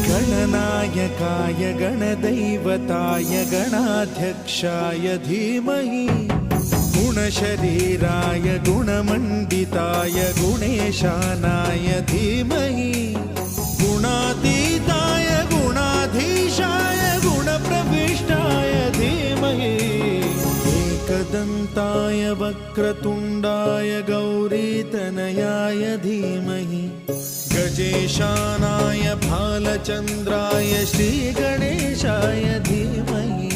गणनायकाय गणदैवताय गणाध्यक्षाय धीमहि गुणशरीराय गुणमण्डिताय गुणेशानाय धीमहि गुणातीताय गुणाधीशाय गुणप्रविष्टाय धीमहि एकदन्ताय वक्रतुण्डाय गौरीतनयाय धीमहि गजेशानाय भालचन्द्राय श्रीगणेशाय धीमहि